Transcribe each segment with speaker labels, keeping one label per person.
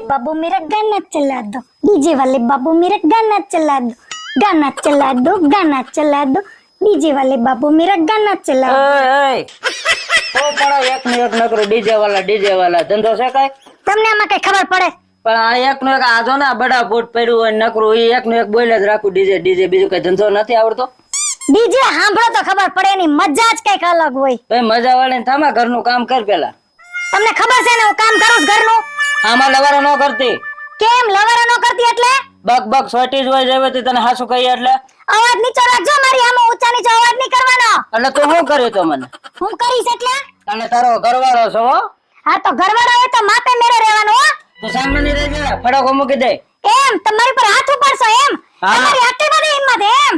Speaker 1: बाबू मेरा गाना चला दो, डीजे वाले बाबू मेरा गाना चला दो, गाना चला दो, गाना चला दो, डीजे वाले बाबू मेरा गाना चला दो.
Speaker 2: ઓય તો પણ એક નો એક નકરો ડીજે વાલા ધંધો છે કઈ?
Speaker 1: તમને આમાં કઈ ખબર પડે?
Speaker 2: પણ આ એક નો એક આજો ને બડા ફૂટ પડ્યું હોય નકરું ઈ એક નો એક બોલે જ રાખું ડીજે બીજું કઈ ધંધો નથી આવડતો?
Speaker 1: ડીજે સાંભળો તો ખબર પડે, એની મજા જ કઈક અલગ હોય.
Speaker 2: ભાઈ મજા વાળી થામા ઘરનું કામ કર પેલા.
Speaker 1: તમને ખબર છે ને હું કામ કરું છું ઘરનું?
Speaker 2: આમાં લવારો ન કરતી.
Speaker 1: કેમ લવારા ન કરતી એટલે?
Speaker 2: બક સોટી જ હોય જેવી તે તને હાસુ કહીએ એટલે
Speaker 1: અવાજ નીચો રાખજો, મારી આમાં ઊંચા નીચે અવાજ નહીં કરવાનો.
Speaker 2: એટલે તું શું કર્યું તો મને?
Speaker 1: હું કરીશ એટલે?
Speaker 2: અને તારો ઘરવાળો છો હો?
Speaker 1: હા તો ઘરવાળો હોય તો માપે મેરે રહેવાનો હો.
Speaker 2: તું સામે ની રહેજે, ફટાકો મૂકી દે.
Speaker 1: એમ તમારી પર હાથ ઉપાડશો એમ?
Speaker 2: હા.
Speaker 1: તમારી આટલી બધી હિંમત એમ?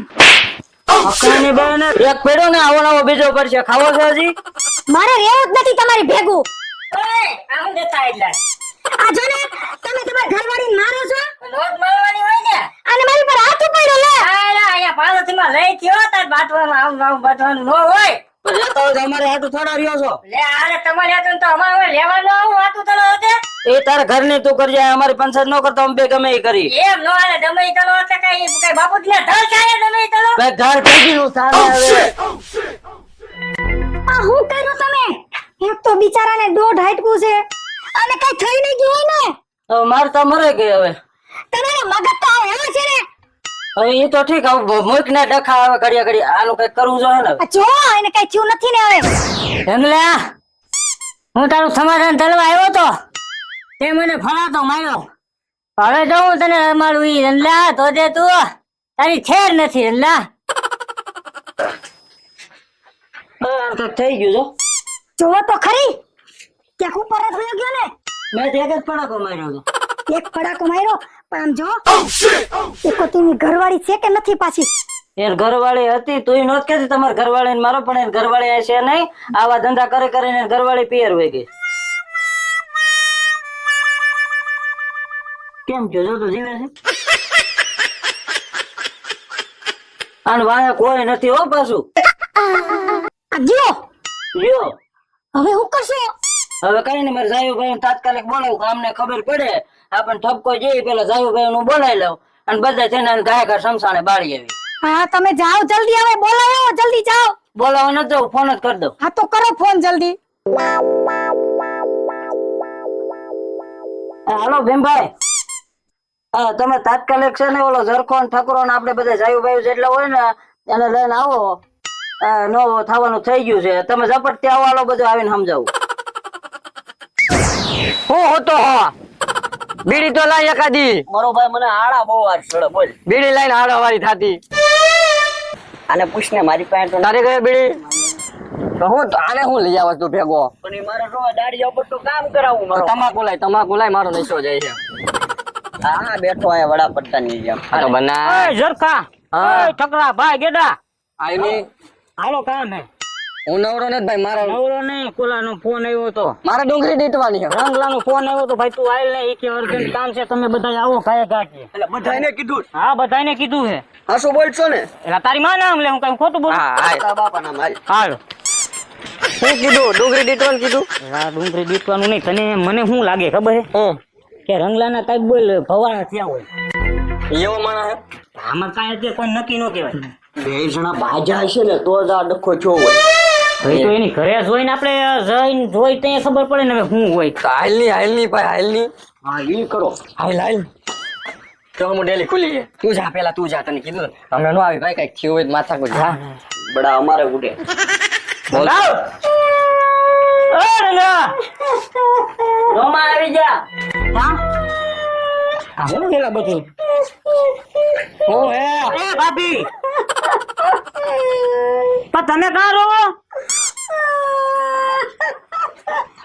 Speaker 2: અક્કાની બેન એક પેડો ને આવો નવો બીજો પડશે, ખાવો છે હજી?
Speaker 1: મારે રહેવું જ નથી તમારી ભેગું.
Speaker 2: આમ દેતા એટલે
Speaker 1: આ જો ને તમે તમારા ઘરવાળીને મારો છો
Speaker 2: નોટ મારવાની હોય ને.
Speaker 1: અને મારી પર હાથ ઉપાડ્યો લે.
Speaker 2: અહીંયા પાલથીમાં લઈ થયો તાર બાટવાનું આમ બાટવાનું નો હોય. તો જતો હોય તો અમારે હાટું થોડા રહ્યો છો. લે આરે તમારે હાટું તો અમારે લેવાનું આવું હાટું તળો હતે. એ તારા ઘરની તું કરજે, અમારી પંચાયત ન કરતો અમે બે ગમે ઈ કરી. એમ નો આલે ગમે ઈ તળો એટલે કઈ બાપુજી ને ઢળ ચાલે ગમે ઈ તળો. બે ઘર ભેગી નું સામે આવે.
Speaker 1: આ હું કર્યું તમે? એક તો બિચારાને દોઢ હાઈટકું છે અને કઈ થઈ નહીં ગયું હોય ને.
Speaker 2: હવે મારતા મરે ગઈ હવે.
Speaker 1: તમારા મગજ તો આવ એવો છે ને.
Speaker 2: હવે ઈ તો ઠીક, હવે મુક ને ડખા આવે ઘડિયા આનું કઈ કરવું જોઈએ ને.
Speaker 1: આ જો એને કઈ થયું નથી ને હવે.
Speaker 2: હેમલા હું તારું સમાધાન તળવા આવ્યો તો તે મને ફરાતો માર્યો. હવે જો હું તને મારું ઈ હેમલા તો દે તું તારી છેર નથી હેમલા. તો થઈ ગયું જો.
Speaker 1: જોવો તો ખરી ક્યાંક ઉપર જ વયો ગયો ને.
Speaker 2: મેં તો એક જ પડાકો માર્યો હતો.
Speaker 1: એક પડાકો માર્યો પણ આમ જો એકો તેની ઘરવાળી છે કે નથી પાછી?
Speaker 2: એર ઘરવાળી હતી, તું નોત કેતી તમાર ઘરવાળી ને મારો, પણ એર ઘરવાળી આ છે નહીં. આવા ધંધા કરે કરીને ઘરવાળી પિયર હોય ગઈ. કેમ જોજો તો જીવે છે. અને વાયા કોઈ નથી હો પાછું.
Speaker 1: આ ગયો
Speaker 2: લ્યો
Speaker 1: હવે હું કરશે?
Speaker 2: હવે કઈ નઈ, મારે જાયુભાઈ તાત્કાલિક બોલાવું કે અમને ખબર પડે. આપણને ઠપકો જઈ પેલા જાયુભાઈ નું બોલાવી લઉં અને બધા થઈને ગાય ઘર શમશાને બાળી આવી.
Speaker 1: હા તમે જાઓ જલ્દી, હવે બોલાવો જલ્દી જાઓ.
Speaker 2: બોલાવા નથી જવું, ફોન જ કરી દઉં.
Speaker 1: હા તો કરો ફોન જલ્દી.
Speaker 2: હાલો ભીમભાઈ, હા તમે તાત્કાલિક છે ને ઓલો ઝરખો ને ઠકરો ને આપડે બધા જાયુભાઈ જેટલા હોય ને એને લઈને આવો. નો થવાનું થઈ ગયું છે, તમે ઝપટ ત્યાં આવો, બધું આવીને સમજાવું.
Speaker 3: હું હોતો હો બીડી તો લાઈ એકાદી.
Speaker 2: મારો ભાઈ મને આડા બહુ વાર છોડે, બોલ.
Speaker 3: બીડી લાઈને હાડો વાળી થાતી.
Speaker 2: આને પૂછ ને, મારી પાસે તો
Speaker 3: તારે ગયે બીડી તો હું આને હું લઈ આવ તું ભેગો?
Speaker 2: પણ ઈ મારે રોજ દાડી ઉપર તો કામ કરાવું મારો.
Speaker 3: તમાકુ લાય મારો નશો જાય છે.
Speaker 2: હા બેઠો આ વડાપ્રધાન ની જેમ.
Speaker 3: આ તો બના
Speaker 2: ઓય ઝરખા, ઓય ઠકરા ભાઈ ગેડા
Speaker 3: આઈની
Speaker 2: હાલો કામ હે.
Speaker 3: હું નવરો નથી ભાઈ, મારો
Speaker 2: નવરો નહીં, કોલાનો ફોન આવ્યો તો.
Speaker 3: મારે ડુંગળી દીટવાની છે.
Speaker 2: રંગલાનો ફોન આવ્યો તો, ભાઈ તું આયલ ને ઈ કે અર્જન્ટ કામ છે, તમે બધા આવો કાય ગાંઠી.
Speaker 3: એટલે બધાને કીધું?
Speaker 2: હા બધાને કીધું છે.
Speaker 3: હા શું બોલશો ને?
Speaker 2: એટલે તારી માં નામ લે, હું કઈ ખોટું બોલું?
Speaker 3: હા તારા બાપા નામ હાલ.
Speaker 2: હાલ.
Speaker 3: શું કીધું? ડુંગળી દીટવાનું કીધું?
Speaker 2: આ ડુંગળી દીપવાનું નહીં, તને મને શું લાગે ખબર છે
Speaker 3: હું
Speaker 2: કે રંગલાના કઈક બોલ ભવાના થયા હોય.
Speaker 3: એવો માણા હે?
Speaker 2: આમાં કાંઈ અત્યારે કોઈ નક્કી ન કહેવાય.
Speaker 3: બે જણા બાજા હશે ને તો જ આ ડખો થયો હોય.
Speaker 2: ભાઈ તો એની ઘરે જોઈને આપણે જઈને જોઈ ત્યાં ખબર પડે ને હવે શું હોય.
Speaker 3: હાલ ની ભાઈ હાલ ની. હા ઈ કરો. હાલ તો હું ડેલી ખુલી છે. તું જા પેલા, તું જા, તને કીધું ને. હમણાં નો આવી ભાઈ, કઈક થયું હોય તો માથા કોઈ જા. બડા અમારે ઉડે. બોલ.
Speaker 2: ઓય રંગા, રોમા આવી જા. હા આ હું પેલા બધું ઓ હે એ ભાભી, પણ તમે કાં રહો?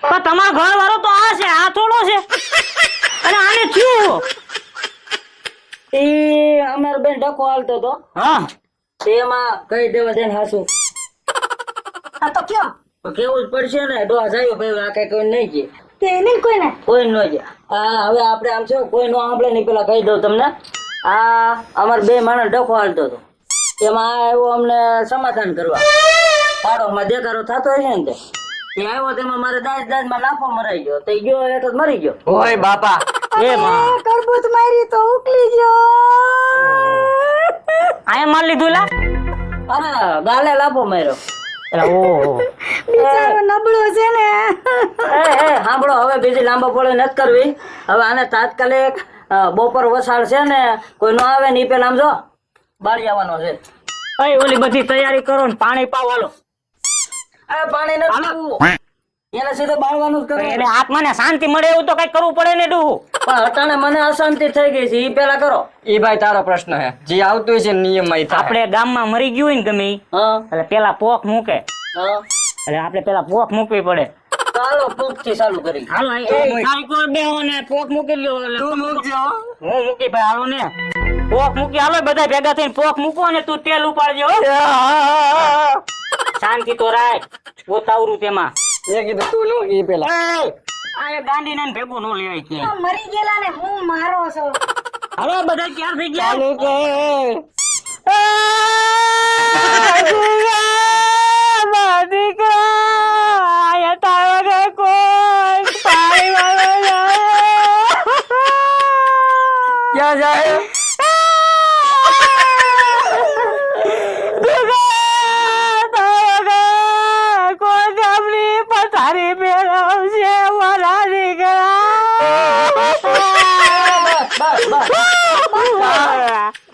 Speaker 2: પણ તમારો ઘર વાળો તો આ છે, આ થોડો છે. અને આને થયું એ અમાર બેન ડકો હાલતો તો. હા તેમાં કઈ દેવા દે હાસુ.
Speaker 1: હા તો કયો?
Speaker 2: તો કેવું જ પડશે ને. ડોહા જાય ભાઈ, આ કઈ કોઈ નહીં કે
Speaker 1: તે નહીં કોઈને.
Speaker 2: કોઈ નો છે. હા હવે આપણે આમ છે કોઈ નો સાંભળે નહીં. પેલા કહી દઉં તમને, આ અમાર બે માણસ ડખો હાલતો હતો, એમાં આવ્યો અમને સમાધાન કરવા. પાડોમાં દેખાડો થતો હશે ને તે આવ્યો, તેમાં મારે દાજ માં લાફો મરાઈ ગયો, તે ગયો એટલે મરી ગયો.
Speaker 3: ઓય બાપા,
Speaker 2: એ માં
Speaker 1: કરબૂચ મારી તો ઉકલી ગયો.
Speaker 2: આયા માર લીધું લા
Speaker 3: અરે ગાલે લાભો માર્યો.
Speaker 2: એલા ઓહો
Speaker 1: બિચારો નબળો છે ને.
Speaker 3: એ સાંભળો, હવે બીજી લાંબા પોળે નથી કરવી. હવે આને તાત્કાલિક બપોર વસાડ છે ને, કોઈ નો આવે ને ઈ પેલા આમ જો બાળી આવવાનો છે.
Speaker 2: એ ઓલી બધી તૈયારી કરો ને પાણી પાવ હાલો.
Speaker 3: પાણી નથી પીવું. એને સીધું બાળવાનું જ કરવું.
Speaker 2: એટલે આત્માને શાંતિ મળે એવું તો કઈ કરવું પડે ને ડૂહું.
Speaker 3: પણ અટાણે મને અશાંતિ થઈ ગઈ છે, ઈ પેલા કરો.
Speaker 4: એ ભાઈ તારો પ્રશ્ન છે, જે આવતું છે નિયમમાં ઈ થાય.
Speaker 2: આપણે ગામમાં મરી ગયું હોય ને ગમે ઈ,
Speaker 3: હા
Speaker 2: એટલે પેલા પોખ મૂકે,
Speaker 3: હા,
Speaker 2: એટલે આપણે પેલા પોખ મૂકવી પડે.
Speaker 3: ચાલો પૂક થી ચાલુ કરી.
Speaker 2: હાલો સાયકલ બેહો ને પોખ મૂકી લ્યો.
Speaker 4: તું મૂકજો.
Speaker 2: હું મૂકી ભાઈ હાલો ને પોખ મૂકી હાલો બધા ભેગા થઈને પોખ મૂકો ને તું તેલ ઉપાડજો હો. શાંતિ તો રાખ ગોતાવરું તેમાં.
Speaker 4: એ કીધું તું નો ઈ પેલા.
Speaker 2: આ એ ગાંડી ને ભેગું નો લેવાય છે.
Speaker 1: મરી ગયેલા ને હું મારો છો.
Speaker 2: હાલો બધા ક્યાં થઈ ગયા?
Speaker 4: ચાલુ કર. ક્યાં જાય?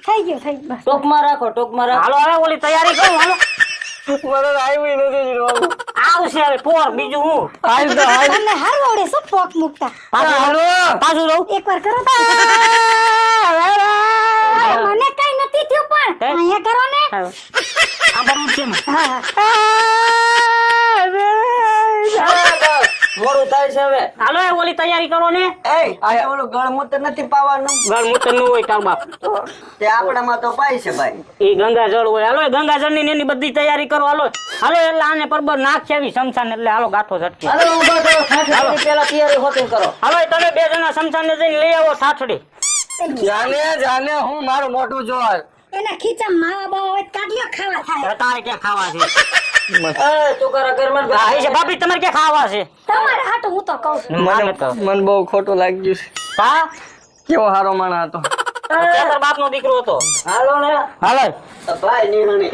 Speaker 1: થઈ ગયું થઈ ગયું.
Speaker 3: ટોકમાં રાખો, ટોકમાં રાખો.
Speaker 2: હાલો હવે ઓલી તૈયારી કરું હાલો.
Speaker 4: મને આવ્યું નથી જોવાનું.
Speaker 2: આવશે હવે પોર બીજું હું.
Speaker 4: હાલ તો હાલ.
Speaker 1: તમને હારું આવડે શું પોક મૂકતા?
Speaker 2: પાછું રહું.
Speaker 1: એકવાર કરો તો. મને કઈ નથી થયું પણ અહીંયા કરો ને.
Speaker 2: આ બરું છે ને.
Speaker 1: હા
Speaker 3: મોડું થાય છે હવે.
Speaker 2: હાલો એ ઓલી તૈયારી કરો ને.
Speaker 4: આ ઓલું ગળમૂત્ર નથી પાવાનું.
Speaker 2: ગળમૂત્ર નું હોય તાર બાપ.
Speaker 4: તે આપણામાં તો પાય છે ભાઈ.
Speaker 2: એ ગંગાજળ હોય. હાલો એ ગંગાજળ ની એની બધી તૈયારી કરો હાલો. હાલો એટલે આને પરબર નાખ છે એવી શમશાન એટલે હાલો ગાંઠો ઝટકે.
Speaker 3: હાલો ઊભા થો, ઠાઠડી પેલા તૈયારી હોતી કરો.
Speaker 2: હાલો એ તમે બે જણા શમશાન ને જઈને લઈ આવો ઠાઠડી.
Speaker 4: જાને જાને હું મારું મોઢું જોવાય.
Speaker 1: એના ખીચા માવા બાવા હોય તો કાઢ લ્યો, ખાવા થાય.
Speaker 2: હવે તારે ક્યાં ખાવા છે?
Speaker 3: એ તું કરા ઘરમાં જ
Speaker 2: હા
Speaker 3: બેઠા.
Speaker 2: એ છે ભાભી તમારે ક્યાં ખાવા છે?
Speaker 1: તમારે હાટું હું તો કહું છું.
Speaker 2: માને તો
Speaker 4: મને બહુ ખોટું લાગ્યું છે.
Speaker 2: હા
Speaker 4: કેવો હારો માણસ હતો.
Speaker 2: તાર બાપ નો દીકરો હતો.
Speaker 3: હાલો ને.
Speaker 2: હાલો
Speaker 3: ભાઈ નિર્ણય.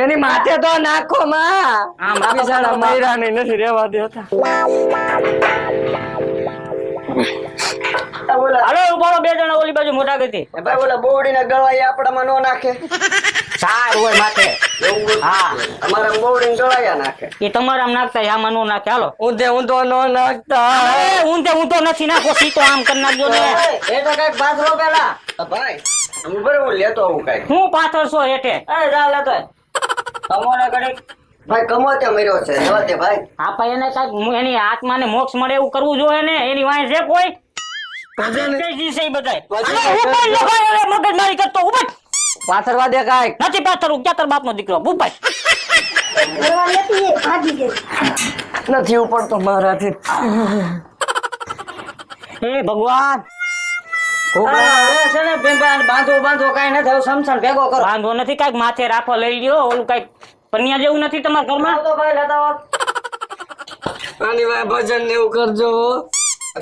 Speaker 4: એની માથે તો નાખો માં.
Speaker 2: આમ રાખો
Speaker 4: બિચારા
Speaker 2: બાપા.
Speaker 4: મૈરાની નથી રહેવા દેતા.
Speaker 2: હાલો ઉભારો બે જણા ઓલી બાજુ મોટા ગતિ.
Speaker 4: ભાઈ ઓલા બોવડીના ગળવાઈ આપણામાં નો નાખે.
Speaker 2: સાર હોય માથે. હા
Speaker 4: અમારા બોવડીને ગળાયા નાખે.
Speaker 2: એ તમારે આમ નાખતા છે, આમાં નો નાખે. હાલો
Speaker 4: ઊંધે ઊંધો નો નાખતા.
Speaker 2: ઊંધો નથી નાખો સીધો આમ કરી નાખજો ને.
Speaker 3: એ તો કઈક પાથરો પેલા.
Speaker 4: ભાઈ હું બરાબર લેતો આવું કઈ.
Speaker 2: હું પાછળ છો હેઠે.
Speaker 3: એ જા લેતો. તમારે ઘડીક
Speaker 4: ભાઈ કમો ત્યાં મર્યો છે જવા દે ભાઈ.
Speaker 2: આપા એને કાંઈક એની આત્માને મોક્ષ મળે એવું કરવું જોઈએ ને. એની વાંહે છે કોઈ? કઈ જી છે ઈ બધાય? હાલો, ઉપાડ લો ભાઈ, હવે મગજમારી કરતો ઉપાડ.
Speaker 4: પાથરવા દે કાંઈક.
Speaker 2: નથી પાથરવું, ક્યાં તાર બાપનો દીકરો ઉપાડ.
Speaker 1: ઘરવા લેતી એ ભાગી ગઈ.
Speaker 4: નથી ઉપડતો મારાથી.
Speaker 2: હે ભગવાન
Speaker 3: હવે છે ને બેન બાંધો કાઈ નથી. હવે સમસાન ભેગો કરો.
Speaker 2: વાંધો નથી, કાંઈક માથે રાખો લઈ લ્યો. ઓલું કાંઈક પન્યા જેવું નથી તમારા ઘરમાં?
Speaker 3: તો ભાઈ લેતા આવો.
Speaker 4: આની વાય ભજન ને એવું કરજો.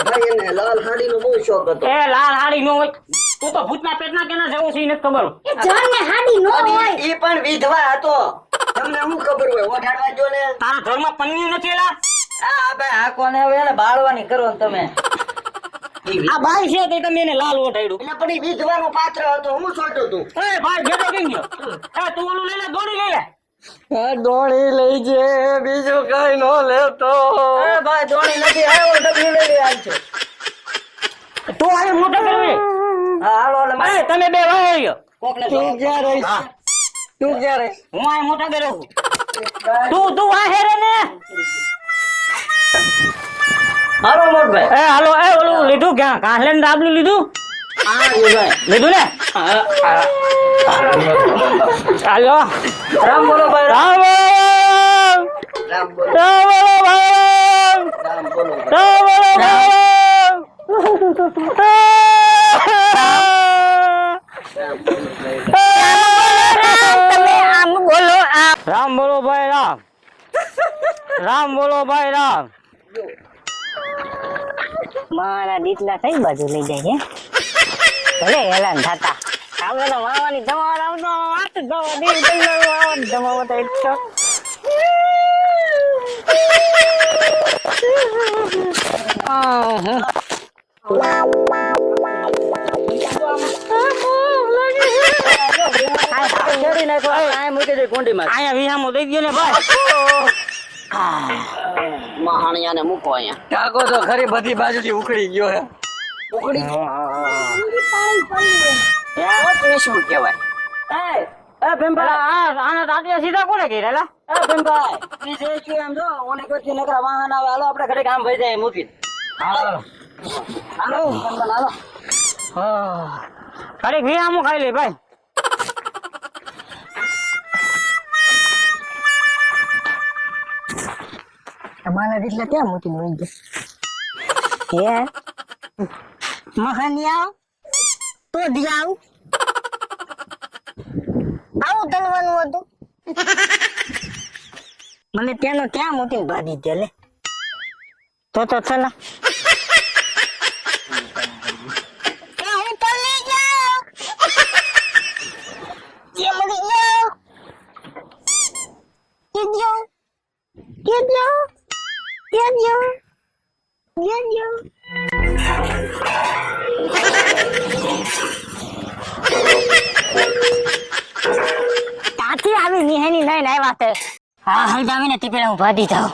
Speaker 4: ભાઈ એને લાલ સાડીનો બહુ શોખ હતો.
Speaker 2: એ લાલ હાડી નો હોય. તું તો ભૂતના પેટના કેના જેવો છે ઈ નથી ખબર.
Speaker 1: એ જાનને હાડી નો હોય.
Speaker 4: ઈ પણ વિધવા હતો. તમને શું ખબર હોય? ઓઢાડવા જો ને.
Speaker 2: તારા ઘરમાં પન્યું નથી એલા?
Speaker 3: આ બે આ કોને હવે એને બાળવાની કરો ને તમે.
Speaker 2: આ ભાઈ છે તે તમે એને લાલ ઓઢાડ્યું.
Speaker 4: એટલે પણ ઈ વિધવાનું પાત્ર હતો. હું છોટું તું.
Speaker 2: એ ભાઈ ભેગો કઈ ગયો? એ તું ઓલું લઈ લે, દોડી લઈ લે.
Speaker 4: આ દોણી લઈ જે બીજું કઈ નો લેતો.
Speaker 3: એ ભાઈ દોણી નથી. આવ્યો ડબલું લઈ લે આલ છે.
Speaker 2: તું આ મોટો કરવી.
Speaker 3: હા હાલો હાલો.
Speaker 2: એ તમે બે વાય ગયો.
Speaker 3: કોક ને
Speaker 4: તું ક્યાં રહીશ? તું ક્યાં રહીશ?
Speaker 2: હું આ મોટા કર્યો છું. તું આ હેરે ને.
Speaker 3: હાલો મોટભાઈ.
Speaker 2: એ હાલો એ ઓલું લીધું ક્યાં? કાહલેન ડાબલું લીધું?
Speaker 3: હા ભાઈ.
Speaker 2: લીધું ને? ચાલો
Speaker 3: રામ બોલો ભાઈ.
Speaker 2: રામ રામ
Speaker 4: રામ બોલો.
Speaker 2: રામ બોલો ભાઈ.
Speaker 4: રામ બોલો.
Speaker 2: રામ બોલો ભાઈ. રામ બોલો આમ. રામ બોલો ભાઈ રામ. રામ બોલો ભાઈ રામ. મારા દીકરા કઈ બાજુ લઈ જાય છે ભલે હેરાન થતા આપણે તો વાવાની દવા આવતો વાત દવા દેવી વાવાની દવા તો એટલો
Speaker 3: મહાણિયાને મૂકો અહીંયા.
Speaker 4: ટાકો તો ખરી બધી બાજુથી ઉખડી ગયો હે.
Speaker 3: ઉકળી ગયો શું કહેવાય?
Speaker 2: સીધા કોને કીધા
Speaker 3: વાહન આવે હાલો આપણે ઘરે કામ ભરી જાય મૂકી હાલો
Speaker 2: અરે ઘી આમું ખાઈ લે ભાઈ.
Speaker 3: તમારા જેટલા ક્યાં મૂકીને વહી ગયા?
Speaker 2: મહાનિયા તો જાવ આવું તલવાનું હતું મને ત્યાંનો ક્યાં મૂકીને ભાગી ગયા લે તો ચલા હું તો લઈ જાઉં ये मरी जाओ गिर जाओ गिर जाओ गिर जाओ गिर जाओ ત્યાંથી આવી નિહાની લઈને આવ્યા છે હા હલદાવીને તે પેલા હું ભાગી જાઉં